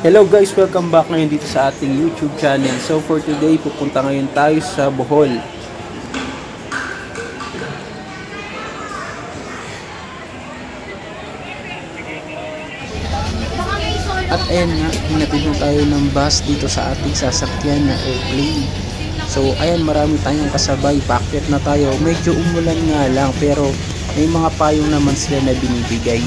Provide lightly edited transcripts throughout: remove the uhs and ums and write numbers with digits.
Hello guys, welcome back ngayon dito sa ating YouTube channel. So for today, pupunta ngayon tayo sa Bohol. At ayan nga, hinatid na tayo ng bus dito sa ating sasakyan na airplane. So ayan, marami tayong kasabay, paakyat na tayo. Medyo umulan nga lang pero may mga payong naman sila na binibigay.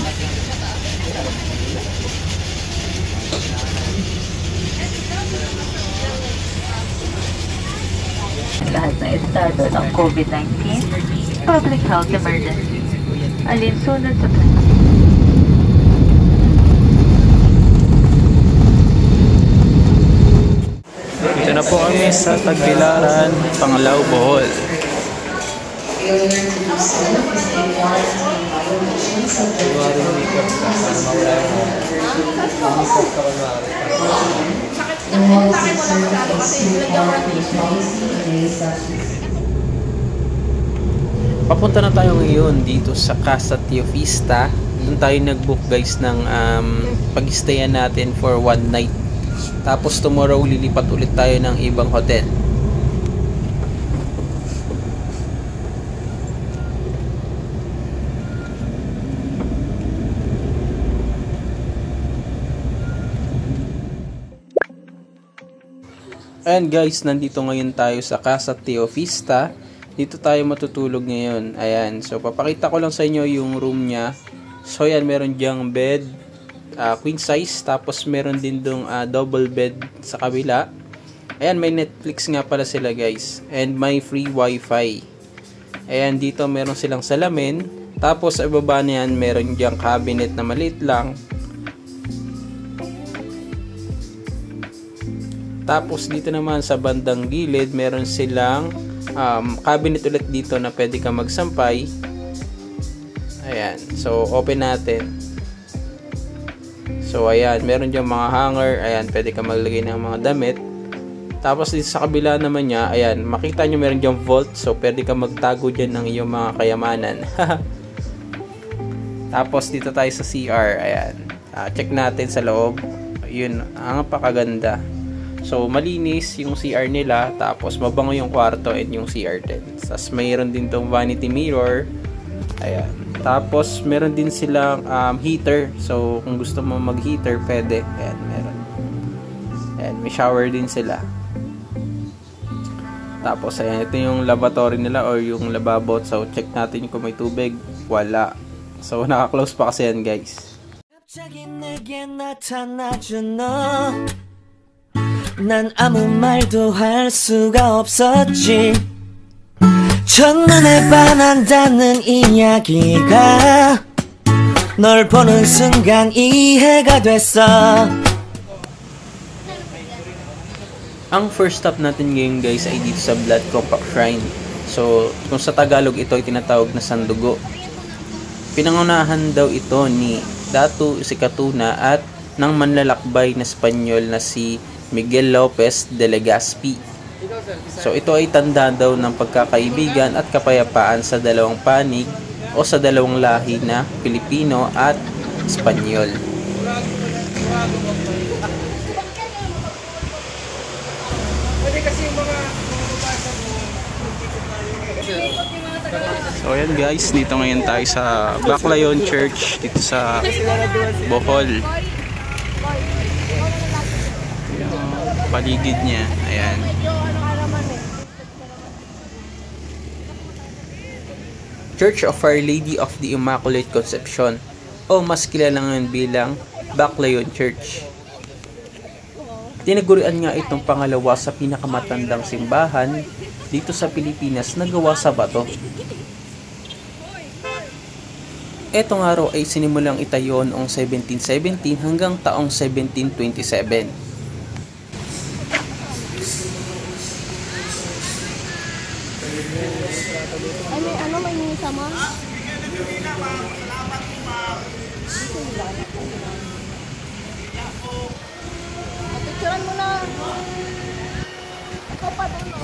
Lahat na estado ng COVID-19 public health emergency. Alinsunod sa Dito na po kami sa Tagbilaran, Panglao, Bohol. Papunta na tayo ngayon dito sa Casa Teofista. Doon tayo nag-book guys ng pag-stayan natin for one night. Tapos tomorrow lilipat ulit tayo ng ibang hotel. Ayan guys, nandito ngayon tayo sa Casa Teofista. Dito tayo matutulog ngayon. Ayan, so papakita ko lang sa inyo yung room niya. So ayan, meron diyang bed, queen size. Tapos meron din dong double bed sa kabila. Ayan, may Netflix nga pala sila guys. And may free wifi. Ayan, dito meron silang salamin. Tapos sa ibaba niyan, meron diyang cabinet na maliit lang. Tapos dito naman sa bandang gilid, meron silang cabinet ulit dito na pwede ka magsampay. Ayan, so open natin. So ayan, meron dyan mga hanger. Ayan, pwede ka maglagay ng mga damit. Tapos dito sa kabila naman niya, ayan, makita nyo meron dyan vault. So pwede ka magtago dyan ng iyong mga kayamanan. Tapos dito tayo sa CR. Ayan, check natin sa loob. Yun, ang napakaganda. So, malinis yung CR nila, tapos mabango yung kwarto and yung CR din. Tapos, mayroon din tong vanity mirror. Ayan. Tapos, meron din silang heater. So, kung gusto mo mag-heater, pwede. Ayan, meron. Ayan, may shower din sila. Tapos, ayan, ito yung lavatory nila or yung lababo. So, check natin kung may tubig. Wala. So, naka-close pa kasi yan, guys. 난 아무 말도 할 수가 없었지 첫눈에 반한다는 이야기가 널 보는 순간 이해가 됐어. Ang first stop natin ngayon guys ay dito sa Blood Compact Shrine. So kung sa Tagalog ito ay tinatawag na Sandugo. Pinangunahan daw ito ni Datu Sikatuna at ng manlalakbay na Espanyol na si Miguel Lopez de Legazpi. So ito ay tanda daw ng pagkakaibigan at kapayapaan sa dalawang panig o sa dalawang lahi na Pilipino at Espanyol. So ayan guys, dito ngayon tayo sa Baclayon Church dito sa Bohol. Paligid niya, ayan. Church of Our Lady of the Immaculate Conception o mas kilala ngayon bilang Baclayon Church. Tinagurian nga itong pangalawa sa pinakamatandang simbahan dito sa Pilipinas na gawa sa bato. Etong araw ay sinimulang itayo noong 1717 hanggang taong 1727. Ano may minisa mo? Picturean mo na. Ikaw pa doon, no?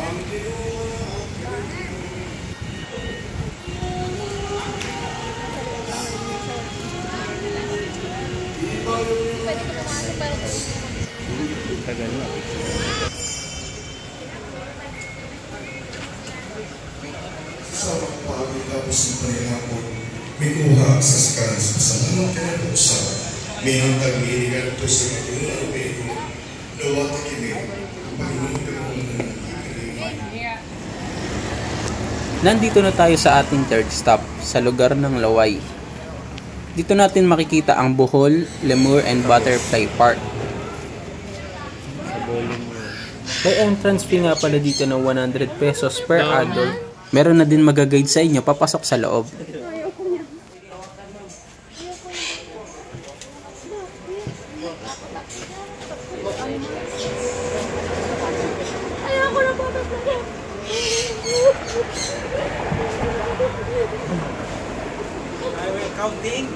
Pwede ko tumasok pero Tagal na. Sa pagpapagapos ng panihapon, may kuha sa skans sa lamang kinabusa, may hantag inigan ito sa matulang pego, lawat kini, panginipin mo na Nandito na tayo sa ating third stop, sa lugar ng Laway. Dito natin makikita ang Bohol, Lemur, and Butterfly Park. May entrance fee nga pala dito ng 100 pesos per adult. Meron na din mag-guide sa inyo papasok sa loob. ayoko na po. Counting.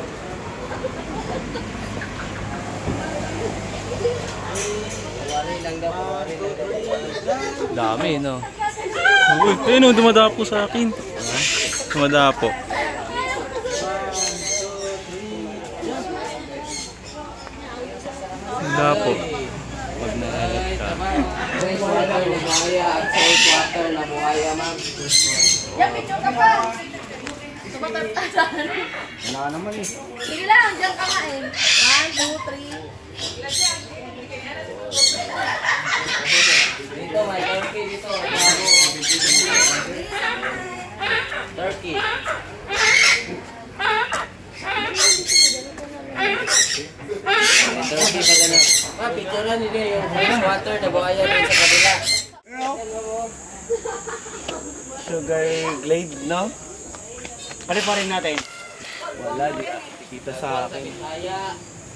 Dami, no? Uy, ayun, dumadapo sa akin. Dumadapo. Dumadapo. Pag naalat ka. Yan, picture ka pa. Sumatantasan. Wala naman eh. Sige lang, dyan ka nga eh. 1, 2, 3. Dito, may turkey dito. Turkey. Turkey pa gano'n. Picturean nila yung water na buhaya rin sa kabila. Sugar glade, no? Pari-parin natin. Wala, di kita sa akin.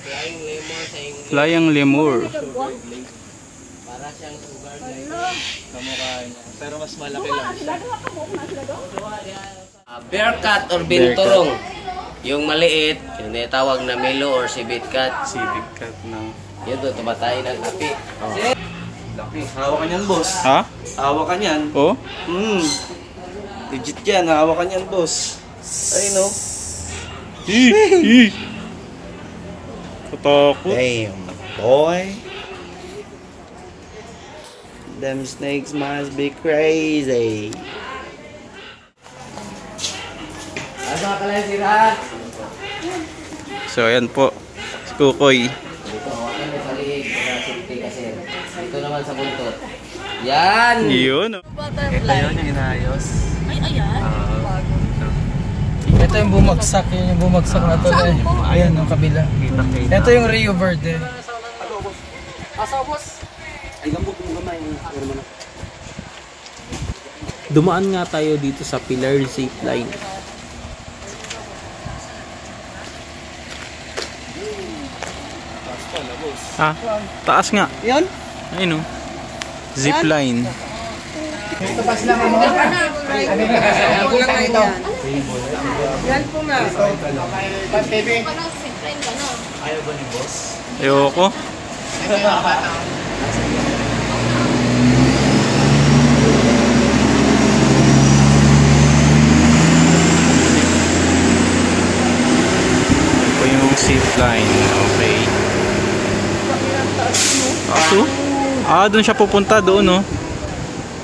Flying lemur sa English. Flying lemur. Para siyang sugar glide. Kamukha niya. Pero mas malaki lang siya. Bear cat or binturong. Yung maliit, yung tinatawag na melo or civet cat. Civic cat na. Yun doon, tumatay ng api. Laki. Hawa ka niyan, boss. Ha? Hawa ka niyan. Oh? Legit yan. Hawa ka niyan, boss. Ay, no? Katakot. Damn, boy. Them snakes must be crazy. Asa ka lang sira? So, ayan po. Si Kukoy. Dito, hawakan mo sa liig. Para safety kasi. Dito naman sa buntot. Yan! Yun. Butterfly. yung inayos. Ay, ayan. Ito yung bumagsak, yun yung bumagsak na to eh. Ayan, ang kabila. Ito yung Rio Verde. Dumaan nga tayo dito sa Pilar Zipline. Ah, taas nga. Yan? Ayun, oh. Zipline. Ayoko. Ito yung zipline. Okay. Aso? Ah, doon siya pupunta. Doon, oh.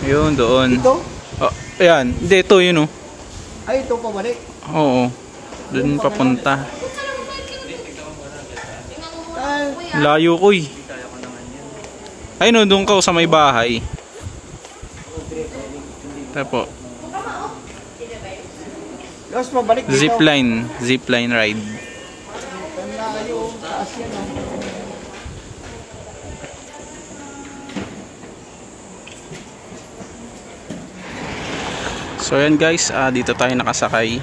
Yun, doon. Ito? Oh, ayan. Hindi, ito, yun, oh. Ay, ito pabalik. Oo. Doon papunta. Layo ko, eh. Ay, no, doon ka sa may bahay. Tapo. Tapos pabalik dito. Zipline. Zipline ride. So yan guys, dito tayo nakasakay.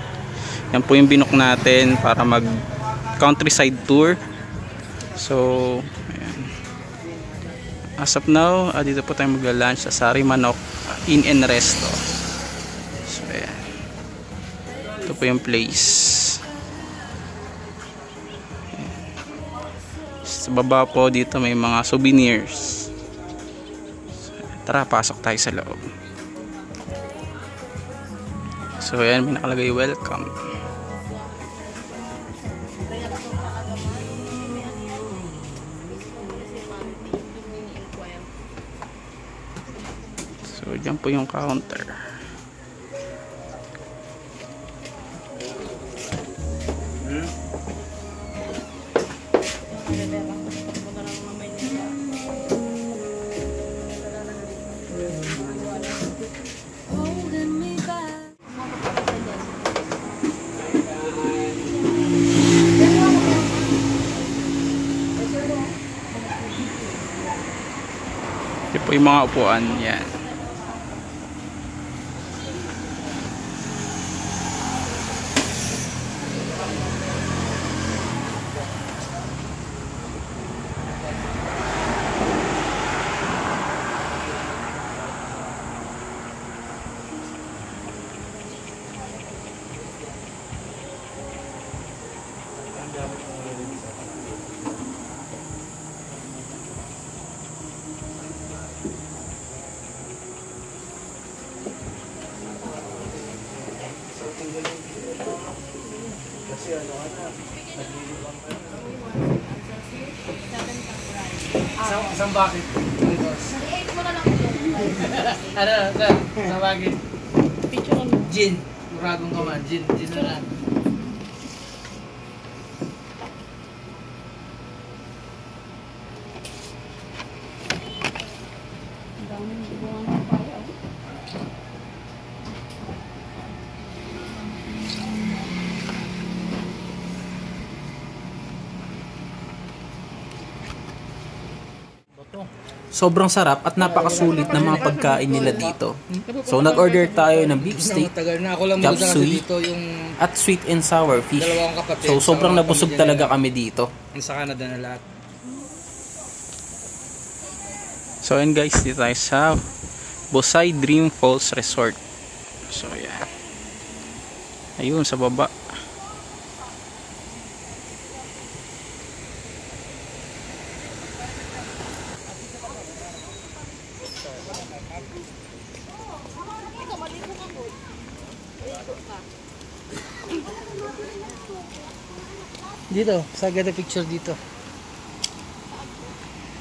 Yan po yung binook natin para mag countryside tour. So ayan. As of now, dito po tayo magla-lunch sa Sari Manok Inn and Resto. So ayan. Ito po yung place. Ayan. Sa baba po dito may mga souvenirs. So, tara, pasok tayo sa loob. So ayan, may nakalagay welcome. So dyan po yung counter. Ito po yung mga upuan. Yan. Isang bakit. I-8 mo na lang ito. Ano, sir? Isang bakit. Gin. Muradong ka man. Gin na lang. Sobrang sarap at napakasulit ng mga pagkain nila dito. So nag-order tayo ng beef steak, chop suey, at sweet and sour fish. So sobrang nabusog talaga kami dito. Sa Canada na lahat. So and guys, dito tayo sa Busay Dream Falls Resort. So yan. Ayun sa baba. Dito, sa ganda picture dito.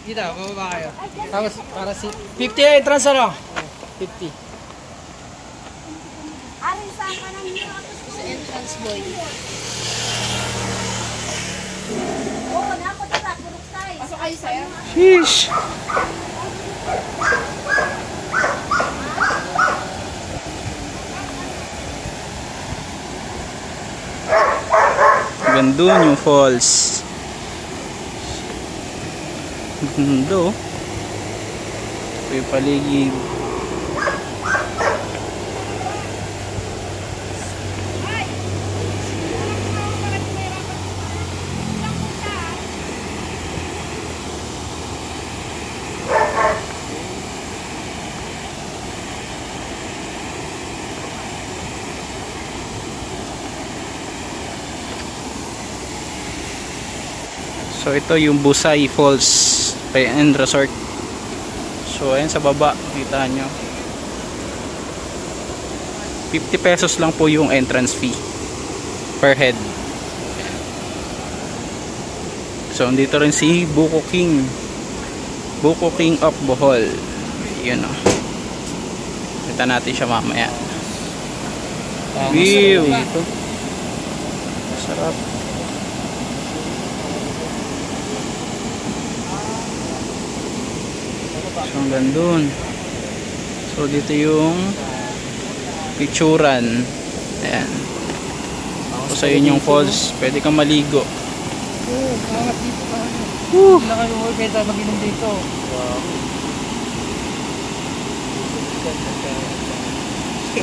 Dito, bababa kayo. Tapos, para si... 50 entrance ano? 50. Arin saan ka nang sa entrance boy. Oo, napatak. Purok tayo. Pasok kayo, sir. Sheesh! Ganda yung falls. Ganda. Ito yung paligid. So ito yung Busay Falls and Resort. So ayan sa baba, kita nyo 50 pesos lang po yung entrance fee per head. So dito rin si Buko King of Bohol. Yun o, kita natin siya mamaya. View ito, sarap. So hanggang dun. So dito yung picturan. Ayan. So sa yun yung falls, pwede kang maligo. Angat dito ka. Wala kayo pwede tayo mag-inom dito. Wow. So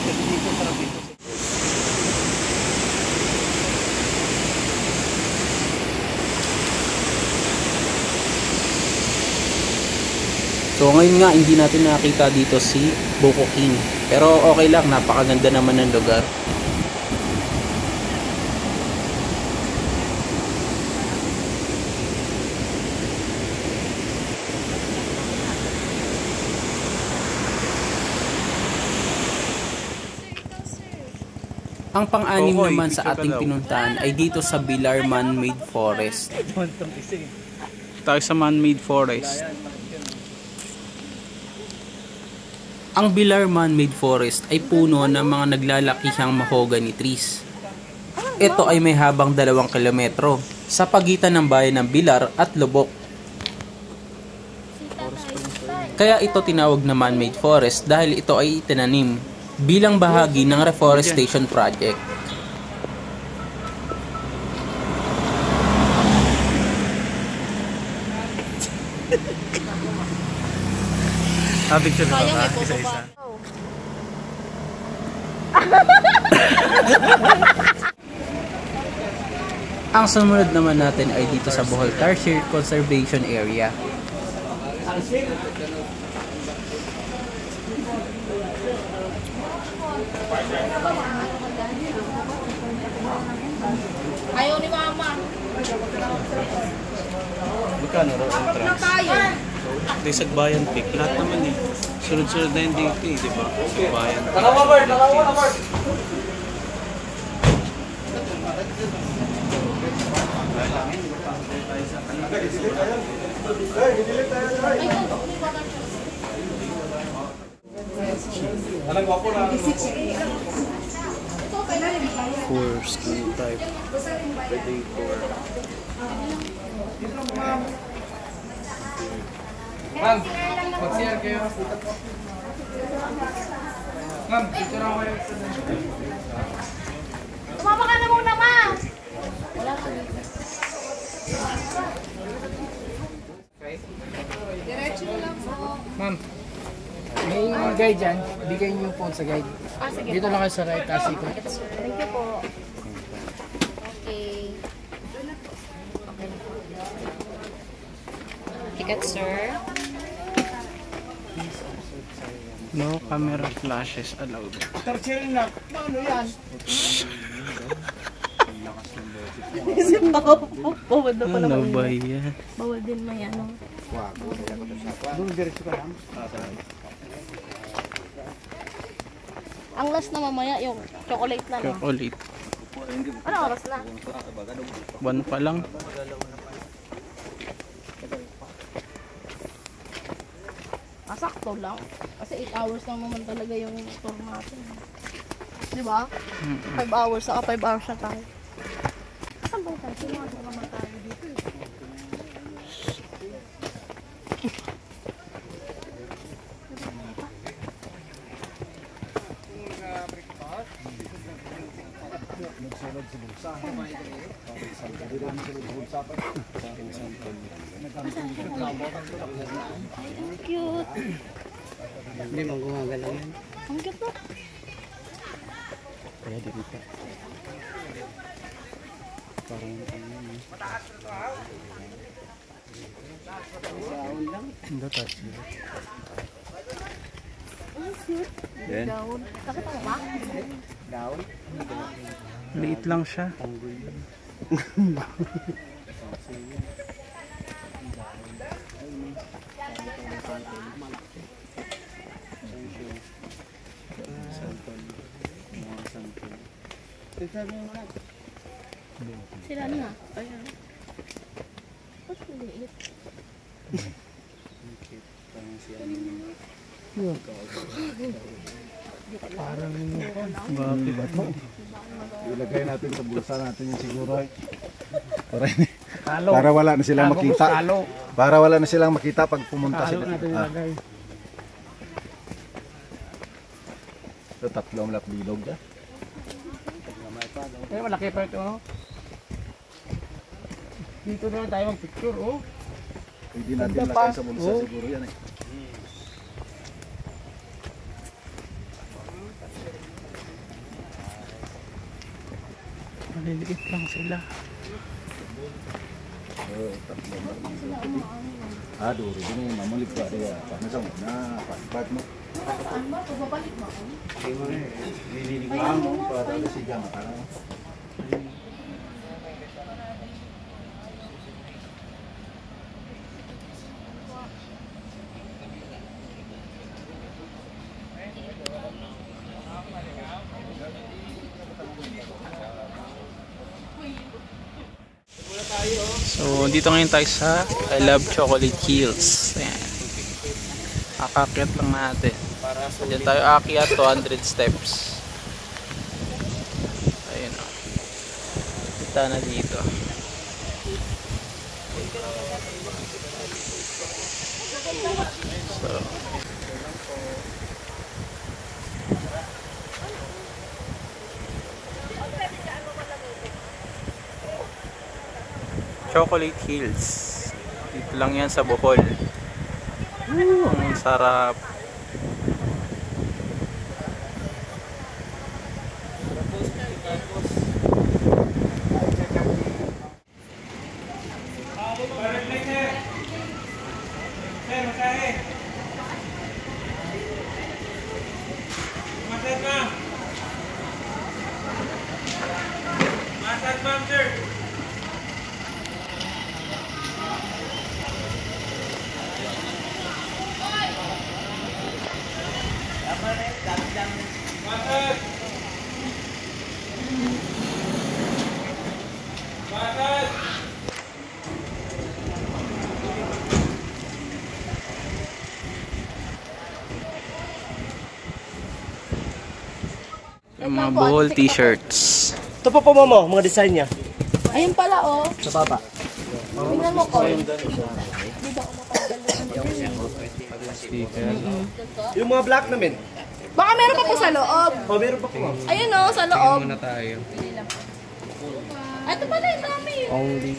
ngayon nga hindi natin nakita dito si Buko King. Pero okay lang, napakaganda naman ng lugar. Ang pang-anim naman sa ating pinuntahan ay dito sa Bilar Man-Made Forest. Tayo sa man-made forest. Ang Bilar Man-Made Forest ay puno ng mga naglalakihang mahogany trees. Ito ay may habang 2 kilometro sa pagitan ng bayan ng Bilar at Lubok. Kaya ito tinawag na man-made forest dahil ito ay tinanim bilang bahagi ng reforestation project. Picture na ba? Isa-isa. Ang sumunod naman natin ay dito sa Bohol Tarsier Conservation Area. Ayaw ni Mama. Magkano raw ang Na tayo. Di Sagbayan Peak. Lahat naman eh. Sunod-sunod na yung dito eh, di ba? Sagbayan Peak. For school type. Pwede for... Ma'am, mag-share kayo. Ma'am, picture ako kayo. Tumama ka na muna, Ma. Wala ka dito. Diretso lang po. Ma'am, may guide dyan. Bigay niyo yung phone sa guide. Sige. Dito lang kayo sa right, kasi ko. Thank you po. Okay. Ticket, sir. No camera flashes allowed. Ano yan? Bawal na pala. Ano ba yan? Bawal din may ano. Doon, diretso ka lang. Ang last na mamaya yung chocolate na, no? Chocolate. Ano oras na? 1 pa lang. Sakto lang. Kasi 8 hours lang naman talaga yung tour natin. Di ba? 5 hours. Saka 5 hours na tayo. Saan ba tayo? Sumasok naman tayo dito. Cute. Hindi mo gumagalaw yan. Ang cute na. Kaya dito pa. Parang hindi tayo. Ang cute. Down. Nakita mo ba? Down. Liit lang siya. Sila na. Ayan. Ba't maliit? Bakit ba ito? Ilagay natin sa bulsa natin yung siguro. Para wala na silang makita. Para wala na silang makita pag pumunta sila. Ito tatlong bilog dyan. Eh, malaki pa ito. Dito na tayo mag-picture, oh. Hindi natin lagay sa bulsa siguro yan eh. Maliliit lang sila. Aduh, ini mamulik pa dia. Masang na pat mo. Saan ba? Pagbabalik mo ako? Lililigawan mo para siya makaraw. So, dito ngayon tayo sa I Love Chocolate Hills. Ayan. Akakyat lang natin. Diyan tayo akyat, 200 steps. Ayun o. Kita na dito. So, Chocolate Hills. Dito lang yan sa Bohol. Ang sarap. Yung mga Bohol t-shirts. Ito po mo, mga design niya. Ayun pala, oh. Sa baba. Tingnan mo ko. Yung mga black namin. Baka meron pa po sa loob. Oh, meron pa po. Ayun, oh, sa loob. Muna tayo. Ito pala, yung dami. Only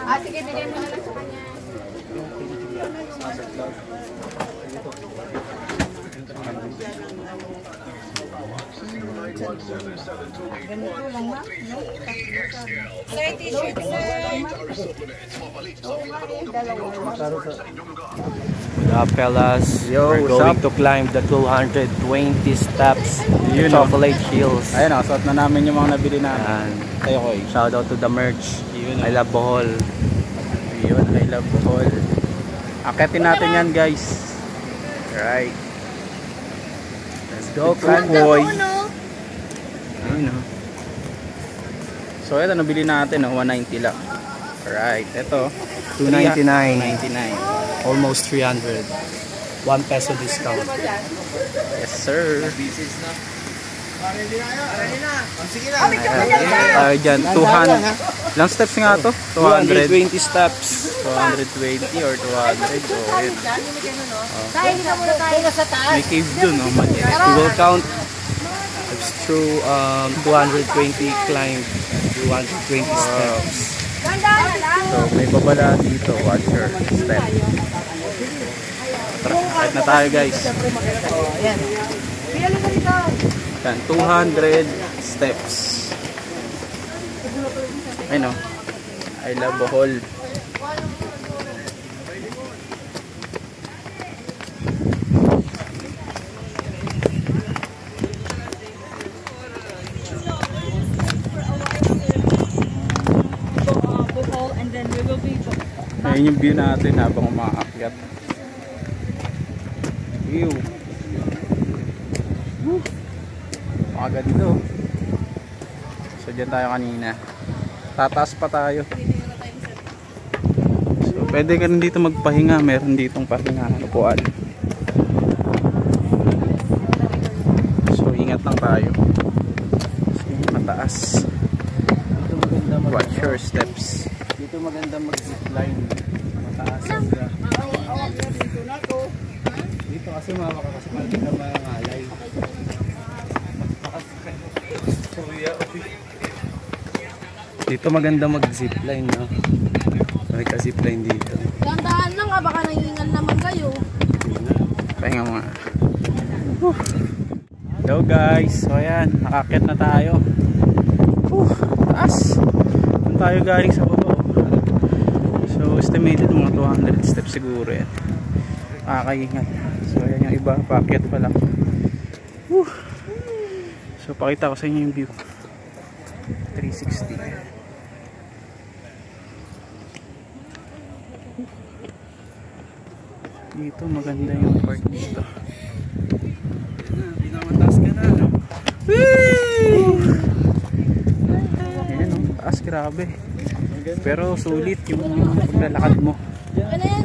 Ah, sige, bigay mo na lang sa kanya. Ganito lang ba? Sir, t-shirt, Fellas, we're going to climb the 220 steps Chocolate Hills. ayun o, suot na namin yung mga nabili namin. Tayo ko Shout out to the merch. I love Bohol. Yun, I love Bohol. Akitin natin yan, guys. Right. Let's go, climb boy. Ayun o. So ito nabili natin, 190 lang. Alright, ito 299. Almost 300. 1 peso discount. yes sir. Tayo dyan, 200. Ilang steps nga to? 220 steps. 220 or 200. So yun. Kain na muna tayo sa taas. May cave dun, no? We will count. It's through 220 climb, 220 steps. So may babala dito. Watch your step. Tara, kahit na tayo, guys. Yan, 200 steps. Ay no, I love Bohol. Ayun yung view natin habang umaakyat. View. Maganda. So dyan tayo kanina. Tataas pa tayo. So pwede ka rin dito magpahinga. Meron ditong pahinga. Upuan. So ingat lang tayo. So mataas. Watch your steps. Dito maganda mag-zipline. Mataas. Dito kasi mama ka kasi pati ka mangalay. Dito maganda mag-zipline, no? May ka-zipline dito. Gandahan lang baka nangingal naman kayo. Pahinga mo nga. Hello guys, so ayan, nakakit na tayo. Taas. Doon tayo galing sa baba. So estimated mga 200 steps siguro yan. Nakakaingat. So ayan yung iba, paakyat pa lang. So pakita ko sa inyo yung view. 360. Dito maganda yung park dito. Pinamataas ka na. Ayan o, taas, grabe. Pero sulit yung paglalakad mo. Ano yan?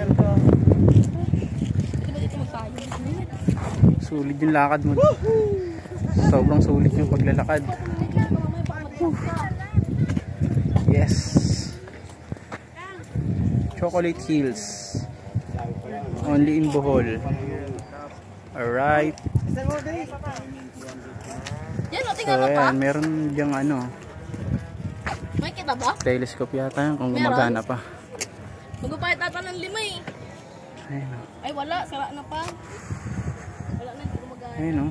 Sulit yung lakad mo. Sobrang sulit yung paglalakad. Yes. Chocolate Hills. Only in Bohol. Alright. Yan, o, So tingnan mo pa. ayan, meron diyang ano, May kita ba? telescope yata yan kung gumagana pa. Magupahit ata ng 5 eh. Ayun o. Ay wala, sira na pa. Wala na, hindi gumagana. Ayun o.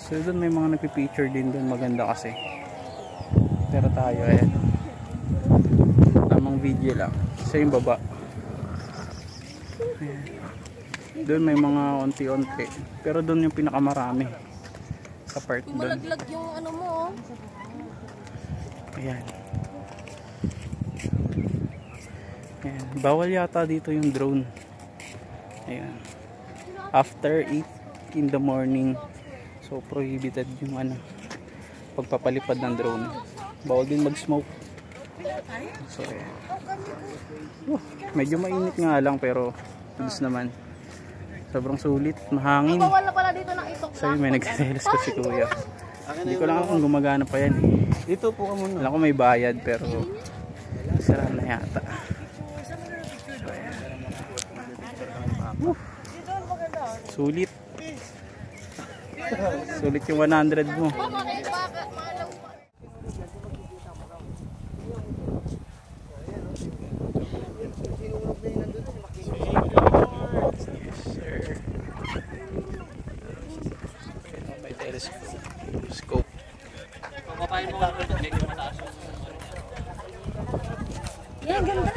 So doon may mga nagpipicture din doon, maganda kasi. Pero tayo, ayan. Tamang video lang. Sa yung baba. Ayan. Doon may mga onti-onti. Pero doon yung pinakamarami. Sa part Yung doon. malaglag yung ano mo oh. Ayan. Ayan. Bawal yata dito yung drone. Ayan. After 8 in the morning, so prohibited yung ano, pagpapalipad ng drone. Bawal din mag-smoke. So ayan. Medyo mainit nga lang pero goods naman. Sobrang sulit, mahangin. Bawal na pala dito ng itok. So may nagsiselos ko si kuya. Hindi ko lang kung gumagana pa yan eh. Dito po ka muna. Alam ko may bayad pero sara na yata. Sulit. Sulit yung 100 mo. Yes, sir. May telescope. Yan, ganda.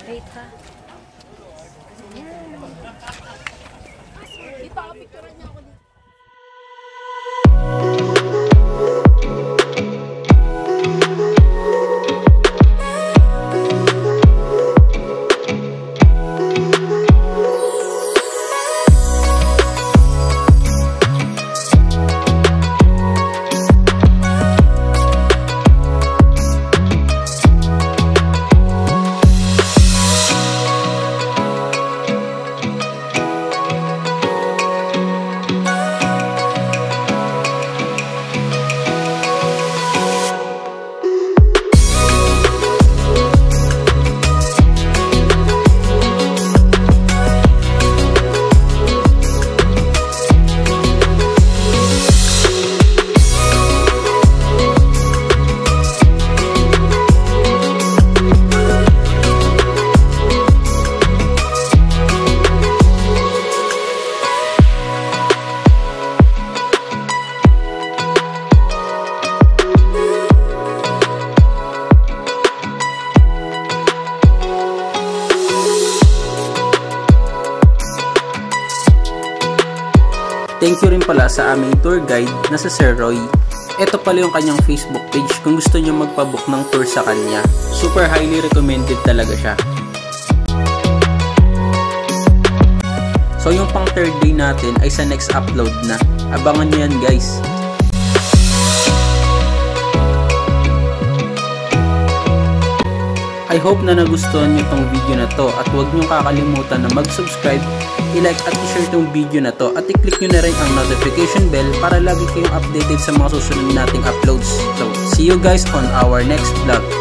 Wait ha. Dito ako, picturean niya ako dito. Thank you rin pala sa aming tour guide na si Sir Roy. Ito pala yung kanyang Facebook page kung gusto niyo magpabook ng tour sa kanya. Super highly recommended talaga siya. So yung pang third day natin ay sa next upload na. Abangan niyo yan guys. I hope na nagustuhan niyo tong video na to at huwag niyo kakalimutan na mag-subscribe, i-like at i-share tong video na to at i-click niyo na rin ang notification bell para lagi kayong updated sa mga susunod nating uploads. So, see you guys on our next vlog.